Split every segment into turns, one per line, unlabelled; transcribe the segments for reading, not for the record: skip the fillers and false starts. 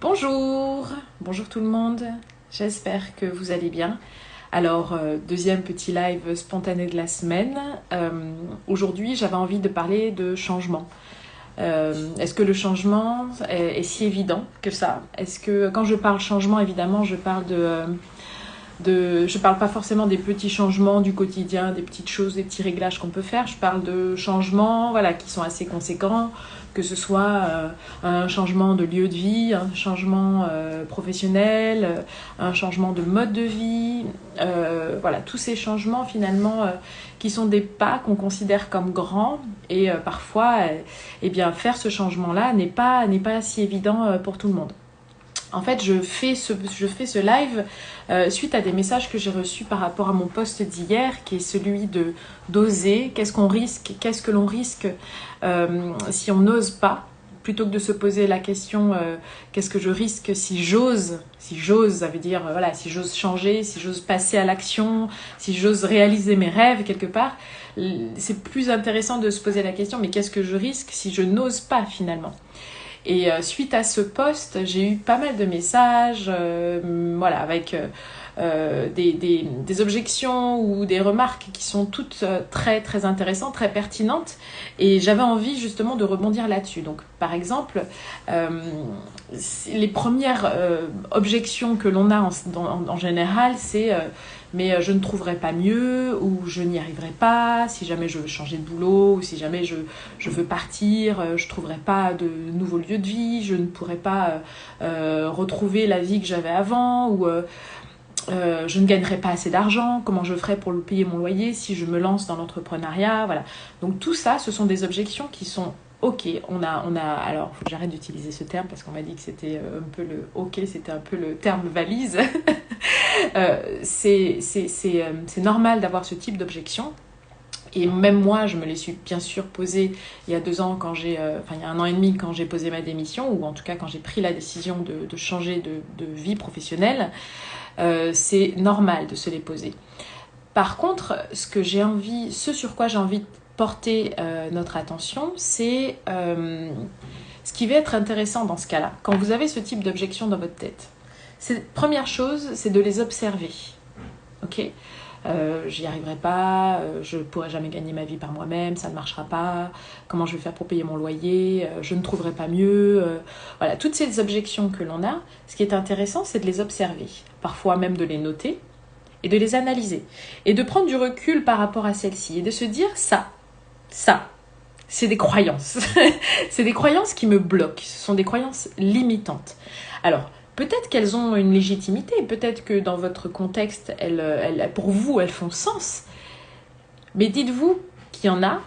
Bonjour, bonjour tout le monde, j'espère que vous allez bien. Alors, deuxième petit live spontané de la semaine. Aujourd'hui, j'avais envie de parler de changement. Est-ce que le changement est si évident que ça? Est-ce que quand je parle changement, évidemment, je parle je parle pas forcément des petits changements du quotidien, des petites choses, des petits réglages qu'on peut faire. Je parle de changements, voilà, qui sont assez conséquents, que ce soit un changement de lieu de vie, un changement professionnel, un changement de mode de vie, voilà, tous ces changements finalement qui sont des pas qu'on considère comme grands et parfois, eh bien, faire ce changement-là n'est pas si évident pour tout le monde. En fait, je fais ce live suite à des messages que j'ai reçus par rapport à mon post d'hier, qui est celui d'oser. Qu'est-ce qu'on risque? Qu'est-ce que l'on risque si on n'ose pas? Plutôt que de se poser la question qu'est-ce que je risque si j'ose? Si j'ose, ça veut dire voilà, si j'ose changer, si j'ose passer à l'action, si j'ose réaliser mes rêves quelque part. C'est plus intéressant de se poser la question mais qu'est-ce que je risque si je n'ose pas finalement? Et suite à ce post, j'ai eu pas mal de messages, voilà, avec des objections ou des remarques qui sont toutes très très intéressantes, très pertinentes. Et j'avais envie justement de rebondir là-dessus. Donc, par exemple, les premières objections que l'on a en général, c'est mais je ne trouverai pas mieux, ou je n'y arriverai pas, si jamais je veux changer de boulot, ou si jamais je veux partir, je ne trouverai pas de nouveau lieu de vie, je ne pourrai pas retrouver la vie que j'avais avant, ou je ne gagnerai pas assez d'argent, comment je ferai pour payer mon loyer si je me lance dans l'entrepreneuriat, voilà. Donc tout ça, ce sont des objections qui sont ok, alors il faut que j'arrête d'utiliser ce terme parce qu'on m'a dit que c'était un peu le ok, c'était un peu le terme valise. C'est normal d'avoir ce type d'objection. Et même moi, je me les suis bien sûr posées il y a 2 ans, il y a 1 an et demi quand j'ai posé ma démission, ou en tout cas quand j'ai pris la décision de changer de vie professionnelle. C'est normal de se les poser. Par contre, ce sur quoi j'ai envie de porter notre attention, c'est ce qui va être intéressant dans ce cas-là. Quand vous avez ce type d'objection dans votre tête, première chose, c'est de les observer. Ok ? J'y arriverai pas, je pourrai jamais gagner ma vie par moi-même, ça ne marchera pas, comment je vais faire pour payer mon loyer, je ne trouverai pas mieux. Voilà, toutes ces objections que l'on a, ce qui est intéressant, c'est de les observer, parfois même de les noter et de les analyser et de prendre du recul par rapport à celles-ci et de se dire ça, c'est des croyances. C'est des croyances qui me bloquent, ce sont des croyances limitantes. Alors, peut-être qu'elles ont une légitimité, peut-être que dans votre contexte, pour vous, elles font sens. Mais dites-vous qu'il y en a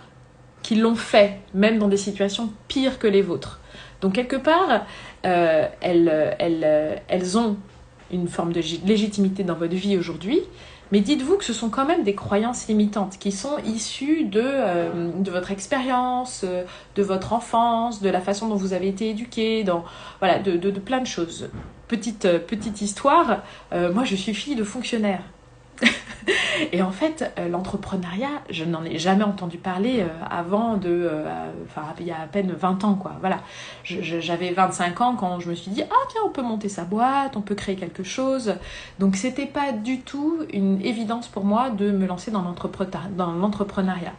qui l'ont fait, même dans des situations pires que les vôtres. Donc quelque part, elles ont une forme de légitimité dans votre vie aujourd'hui, mais dites-vous que ce sont quand même des croyances limitantes qui sont issues de votre expérience, de votre enfance, de la façon dont vous avez été éduqué, voilà, de plein de choses. Petite histoire, moi je suis fille de fonctionnaire. Et en fait, l'entrepreneuriat, je n'en ai jamais entendu parler avant il y a à peine 20 ans, quoi. Voilà. J'avais 25 ans quand je me suis dit « Ah tiens, on peut monter sa boîte, on peut créer quelque chose ». Donc c'était pas du tout une évidence pour moi de me lancer dans l'entrepreneuriat.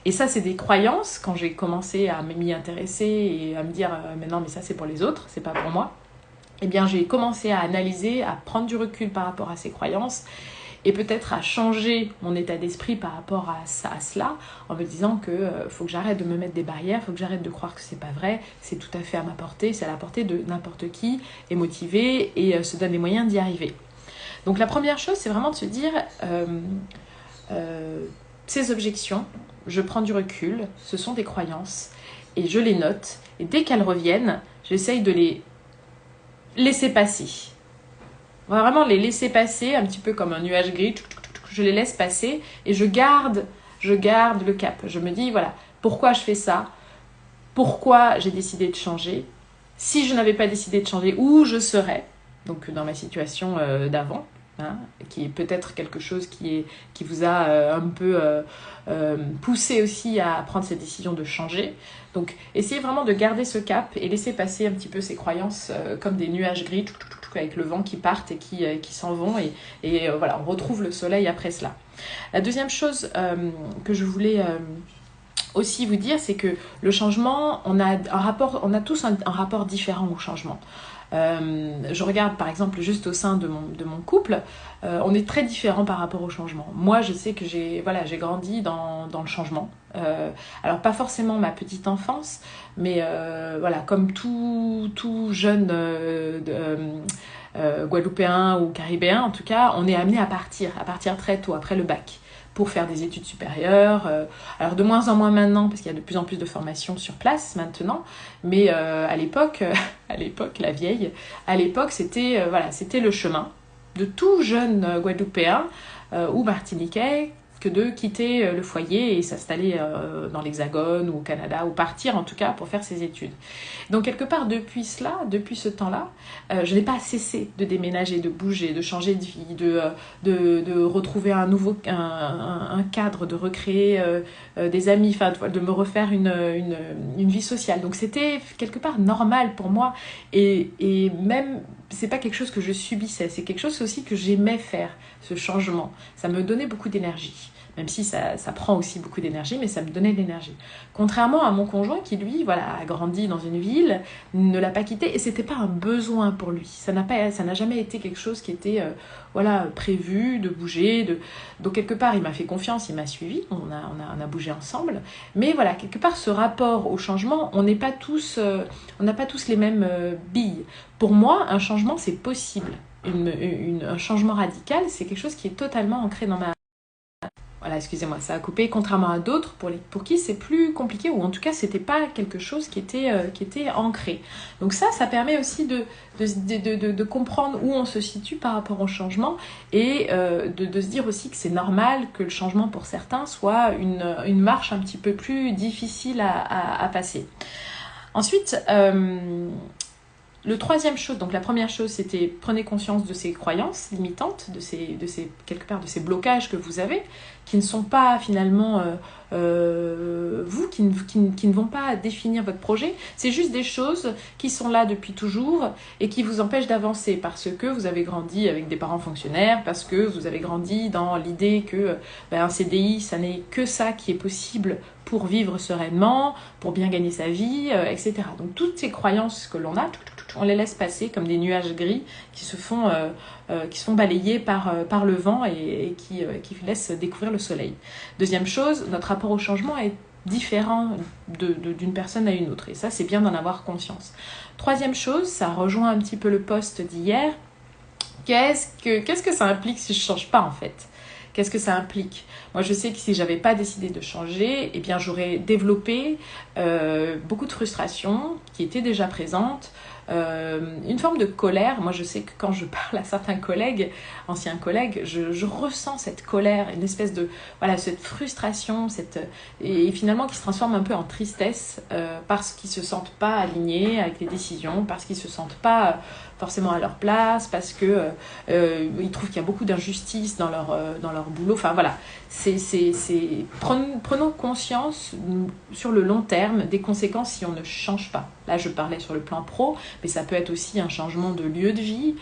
Et ça, c'est des croyances, quand j'ai commencé à m'y intéresser et à me dire « Mais non, mais ça c'est pour les autres, c'est pas pour moi ». Eh bien, j'ai commencé à analyser, à prendre du recul par rapport à ces croyances et peut-être à changer mon état d'esprit par rapport à cela, en me disant que faut que j'arrête de me mettre des barrières, faut que j'arrête de croire que c'est pas vrai, c'est tout à fait à ma portée, c'est à la portée de n'importe qui, est motivé et se donne les moyens d'y arriver. Donc la première chose, c'est vraiment de se dire ces objections, je prends du recul, ce sont des croyances et je les note, et dès qu'elles reviennent, j'essaye de les laisser passer. Vraiment les laisser passer, un petit peu comme un nuage gris, je les laisse passer et je garde le cap. Je me dis, voilà, pourquoi je fais ça? Pourquoi j'ai décidé de changer? Si je n'avais pas décidé de changer, où je serais? Donc dans ma situation d'avant. hein, qui est peut-être quelque chose qui vous a un peu poussé aussi à prendre cette décision de changer. Donc, essayez vraiment de garder ce cap et laisser passer un petit peu ces croyances comme des nuages gris, avec le vent qui partent et qui s'en vont. Et voilà, on retrouve le soleil après cela. La deuxième chose que je voulais aussi vous dire, c'est que le changement, on a tous un rapport différent au changement. Je regarde par exemple juste au sein de mon couple, on est très différents par rapport au changement. Moi, je sais que j'ai grandi dans le changement. Alors pas forcément ma petite enfance, mais voilà, comme tout jeune guadeloupéen ou caribéen, en tout cas, on est amené à partir très tôt, après le bac, pour faire des études supérieures. Alors de moins en moins maintenant, parce qu'il y a de plus en plus de formations sur place maintenant, mais à l'époque, la vieille, à l'époque, c'était c'était le chemin de tout jeune guadeloupéen ou martiniquais que de quitter le foyer et s'installer dans l'Hexagone ou au Canada, ou partir en tout cas pour faire ses études. Donc quelque part depuis ce temps-là, je n'ai pas cessé de déménager, de bouger, de changer de vie, de retrouver un cadre, de recréer des amis, enfin de me refaire une vie sociale. Donc c'était quelque part normal pour moi et même c'est pas quelque chose que je subissais, c'est quelque chose aussi que j'aimais faire, ce changement. Ça me donnait beaucoup d'énergie, même si ça prend aussi beaucoup d'énergie, mais ça me donnait de l'énergie. Contrairement à mon conjoint qui, lui, a grandi dans une ville, ne l'a pas quitté, et c'était pas un besoin pour lui. Ça n'a jamais été quelque chose qui était prévu, de bouger. Donc quelque part, il m'a fait confiance, il m'a suivi, on a bougé ensemble. Mais voilà, quelque part, ce rapport au changement, on n'a pas tous les mêmes billes. Pour moi, un changement, c'est possible. Un changement radical, c'est quelque chose qui est totalement ancré dans ma... Voilà, excusez-moi, ça a coupé, contrairement à d'autres pour qui c'est plus compliqué, ou en tout cas, c'était pas quelque chose qui était ancré. Donc ça permet aussi de comprendre où on se situe par rapport au changement et de se dire aussi que c'est normal que le changement pour certains soit une marche un petit peu plus difficile à passer. Ensuite, le troisième chose, donc la première chose, c'était prenez conscience de ces croyances limitantes, de ces blocages que vous avez, qui ne sont pas finalement vous, qui ne vont pas définir votre projet. C'est juste des choses qui sont là depuis toujours et qui vous empêchent d'avancer parce que vous avez grandi avec des parents fonctionnaires, parce que vous avez grandi dans l'idée que un CDI, ça n'est que ça qui est possible pour vivre sereinement, pour bien gagner sa vie, etc. Donc toutes ces croyances que l'on a, on les laisse passer comme des nuages gris qui se font balayer par le vent et qui laissent découvrir le soleil. Deuxième chose, notre rapport au changement est différent d'une personne à une autre. Et ça, c'est bien d'en avoir conscience. Troisième chose, ça rejoint un petit peu le post d'hier. Qu'est-ce que ça implique si je ne change pas en fait ? Qu'est-ce que ça implique ? Moi, je sais que si je n'avais pas décidé de changer, eh bien, j'aurais développé beaucoup de frustration qui était déjà présente, une forme de colère. Moi, je sais que quand je parle à certains collègues, anciens collègues, je ressens cette colère, une espèce de cette frustration, et finalement qui se transforme un peu en tristesse parce qu'ils se sentent pas alignés avec les décisions, parce qu'ils se sentent pas forcément à leur place, parce que ils trouvent qu'il y a beaucoup d'injustice dans leur boulot. Enfin voilà, prenons conscience sur le long terme des conséquences si on ne change pas. Là, je parlais sur le plan pro, mais ça peut être aussi un changement de lieu de vie.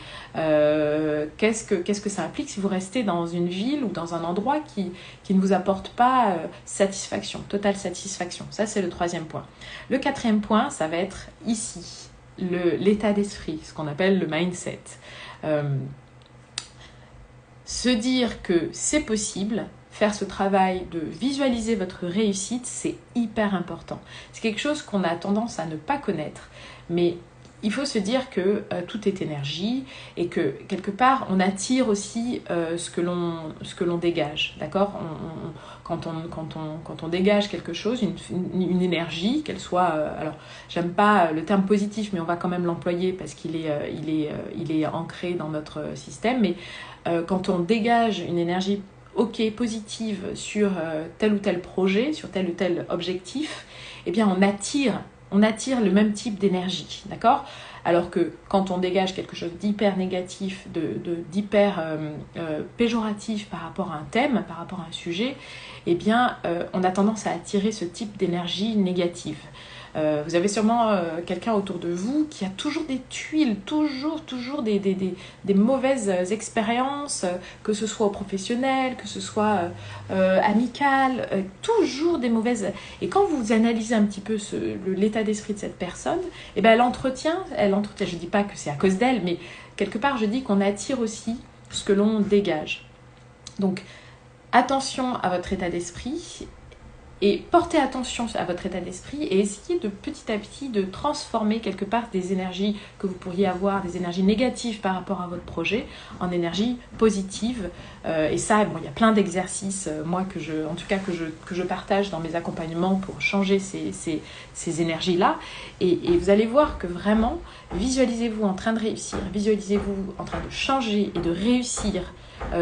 Qu'est-ce que ça implique si vous restez dans une ville ou dans un endroit qui ne vous apporte pas satisfaction, totale satisfaction. Ça, c'est le troisième point. Le quatrième point, ça va être ici, l'état d'esprit, ce qu'on appelle le mindset. Se dire que c'est possible, faire ce travail de visualiser votre réussite, c'est hyper important. C'est quelque chose qu'on a tendance à ne pas connaître, mais il faut se dire que tout est énergie et que quelque part on attire aussi ce que l'on dégage, d'accord ? Quand on dégage quelque chose, une énergie, qu'elle soit, alors j'aime pas le terme positif, mais on va quand même l'employer parce qu'il est ancré dans notre système, mais quand on dégage une énergie positive sur tel ou tel projet, sur tel ou tel objectif, eh bien on attire on attire le même type d'énergie, d'accord? Alors que quand on dégage quelque chose d'hyper négatif, d'hyper péjoratif par rapport à un thème, par rapport à un sujet, eh bien, on a tendance à attirer ce type d'énergie négative. Vous avez sûrement quelqu'un autour de vous qui a toujours des tuiles, toujours des mauvaises expériences, que ce soit au professionnel, que ce soit amical, toujours des mauvaises... Et quand vous analysez un petit peu l'état d'esprit de cette personne, eh ben elle entretient, je ne dis pas que c'est à cause d'elle, mais quelque part je dis qu'on attire aussi ce que l'on dégage. Donc attention à votre état d'esprit. Et portez attention à votre état d'esprit et essayez de petit à petit de transformer quelque part des énergies que vous pourriez avoir, des énergies négatives par rapport à votre projet, en énergie positive. Et ça, bon, il y a plein d'exercices, moi, que je partage dans mes accompagnements pour changer ces énergies-là. Et vous allez voir que vraiment, visualisez-vous en train de réussir, visualisez-vous en train de changer et de réussir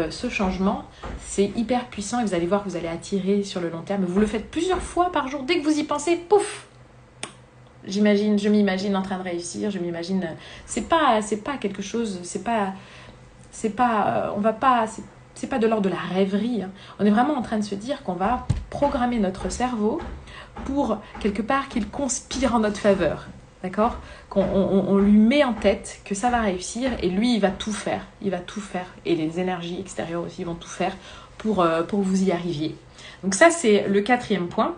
ce changement, c'est hyper puissant et vous allez voir que vous allez attirer sur le long terme. Vous le faites plusieurs fois par jour. Dès que vous y pensez, pouf, je m'imagine en train de réussir. Je m'imagine. C'est pas quelque chose. C'est pas de l'ordre de la rêverie. Hein. On est vraiment en train de se dire qu'on va programmer notre cerveau pour quelque part qu'il conspire en notre faveur. D'accord ? On lui met en tête que ça va réussir et lui, il va tout faire. Et les énergies extérieures aussi vont tout faire pour que vous y arriviez. Donc ça, c'est le 4e point.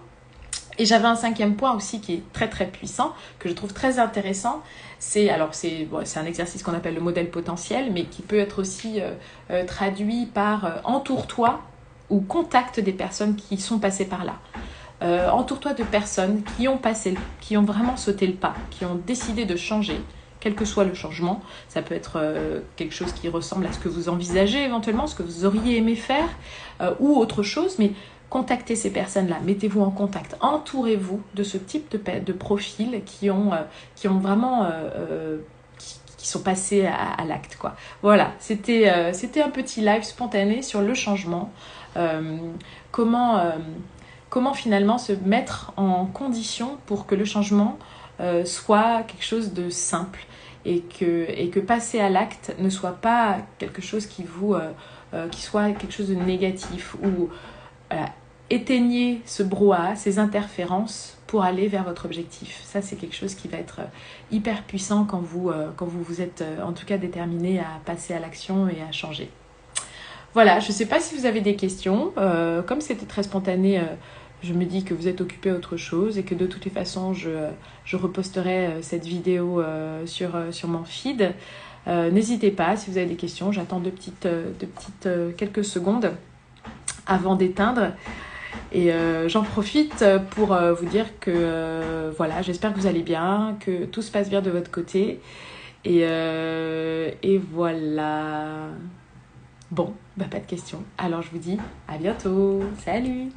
Et j'avais un 5e point aussi qui est très très puissant, que je trouve très intéressant. C'est un exercice qu'on appelle le modèle potentiel, mais qui peut être aussi traduit par entoure-toi ou contacte des personnes qui sont passées par là. Entoure-toi de personnes qui ont vraiment sauté le pas, qui ont décidé de changer, quel que soit le changement. Ça peut être quelque chose qui ressemble à ce que vous envisagez éventuellement, ce que vous auriez aimé faire, ou autre chose, mais contactez ces personnes-là, mettez-vous en contact, entourez-vous de ce type de profils qui ont vraiment... qui sont passés à l'acte, quoi. Voilà, c'était un petit live spontané sur le changement. Comment finalement se mettre en condition pour que le changement soit quelque chose de simple et que passer à l'acte ne soit pas quelque chose qui soit quelque chose de négatif ou éteignez ce brouhaha, ces interférences pour aller vers votre objectif. Ça, c'est quelque chose qui va être hyper puissant quand vous êtes en tout cas déterminé à passer à l'action et à changer. Voilà, je ne sais pas si vous avez des questions. Comme c'était très spontané, je me dis que vous êtes occupé à autre chose et que de toutes les façons, je reposterai cette vidéo sur mon feed. N'hésitez pas, si vous avez des questions, j'attends quelques secondes avant d'éteindre. Et j'en profite pour vous dire que voilà, j'espère que vous allez bien, que tout se passe bien de votre côté. Et voilà. Bon, pas de questions. Alors je vous dis à bientôt. Salut!